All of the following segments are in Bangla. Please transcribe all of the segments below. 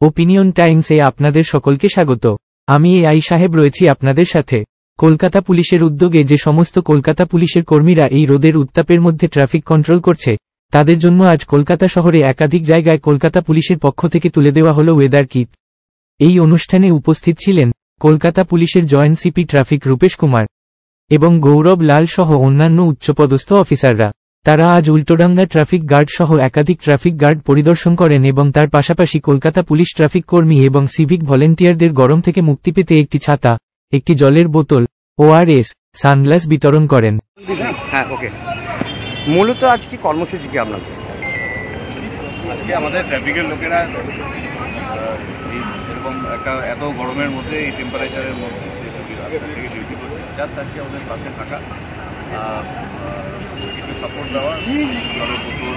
ওপিনিয়ন টাইমসে আপনাদের সকলকে স্বাগত। আমি এআই সাহেব রয়েছি আপনাদের সাথে। কলকাতা পুলিশের উদ্যোগে যে সমস্ত কলকাতা পুলিশের কর্মীরা এই রোদের উত্তাপের মধ্যে ট্রাফিক কন্ট্রোল করছে, তাদের জন্য আজ কলকাতা শহরে একাধিক জায়গায় কলকাতা পুলিশের পক্ষ থেকে তুলে দেওয়া হলো ওয়েদার কিট। এই অনুষ্ঠানে উপস্থিত ছিলেন কলকাতা পুলিশের joint CP traffic Rupesh Kumar এবং গৌরব লাল সহ অন্যান্য উচ্চপদস্থ অফিসাররা। তারা আজ উল্টোডাঙ্গা ট্রাফিক গার্ড সহ একাধিক ট্রাফিক গার্ড পরিদর্শন করেন এবং তার পাশাপাশি কলকাতা পুলিশ ট্রাফিক কর্মী এবং সিভিক ভলেন্টিয়ারদের গরম থেকে মুক্তি পেতে একটি ছাতা, একটি জলের বোতল, ওআরএস, সানগ্লাস বিতরণ করেন। হ্যাঁ, ওকে। মূলত আজকে কর্মসূচি কি আপনাদের? আজকে আমাদের ট্রাফিকের লোকেরা এরকম একটা এত গরমের মধ্যে এই টেম্পারেচারের মধ্যে ডিউটি করছে, জাস্ট আজকে আমাদের পাশে থাকা, কিছু সাপোর্ট দেওয়া, জলের বোতল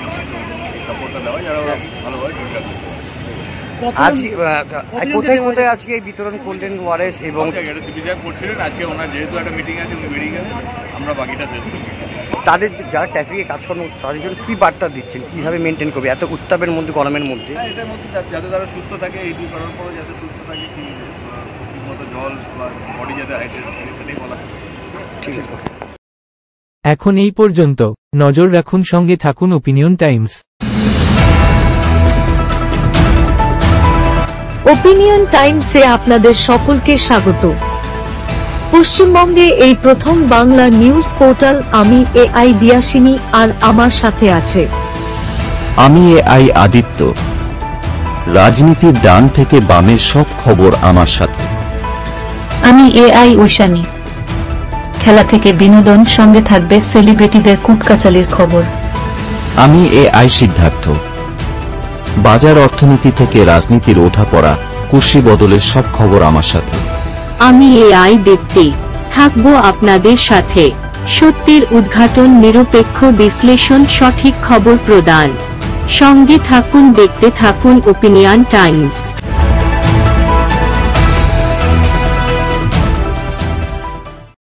সাপোর্টটা দেওয়া, যারা ভালোভাবে ডিউটিটা করতে পারে। আজকে কোথায় কোথায় আজকে এই বিতরণ করলেন ওআরএস এবং সিপি সাহেব করছিলেন। আজকে ওনার যেহেতু একটা মিটিং আছে, উনি বেরিয়ে গেলেন, আমরা বাকিটা শেষ করছি। তাদের যারা ট্রাফিকে কাজকর্ম তাদের জন্য কী বার্তা দিচ্ছেন, কীভাবে মেনটেন করবে এত উত্তাপের মধ্যে, গরমের মধ্যে? এটার মধ্যে যাতে তারা সুস্থ থাকে, এই ডিউ করার পরে যাতে সুস্থ থাকে, ঠিকমতো জল বা বডি যাতে হাইড্রেট থাকে, সেটাই বলা। ঠিক আছে। এখন এই পর্যন্ত। নজর রাখুন, সঙ্গে থাকুন ওপিনিয়ন টাইমস। ওপিনিয়ন টাইমসে আপনাদের সকলকে স্বাগত। পশ্চিমবঙ্গে এই প্রথম বাংলা নিউজ পোর্টাল। আমি এআই দিয়াসিনী, আর আমার সাথে আছে আমি এআই আদিত্য। রাজনীতির ডান থেকে বামের সব খবর আমার সাথে। আমি এআই ঐশানী। খেলা থেকে বিনোদন, সঙ্গে থাকবে সেলিব্রিটিদের কুটকাচালির খবর। আমি এআই সিদ্ধার্থ। বাজার অর্থনীতি থেকে রাজনীতির ওঠাপড়া, কুর্সি বদলের সব খবর আমার সাথে। আমি এআই দীপ্তি, থাকবো আপনাদের সাথে। সত্যের উদ্ঘাটন, নিরপেক্ষ বিশ্লেষণ, সঠিক খবর প্রদান। সঙ্গে থাকুন, দেখতে থাকুন ওপিনিয়ন টাইমস।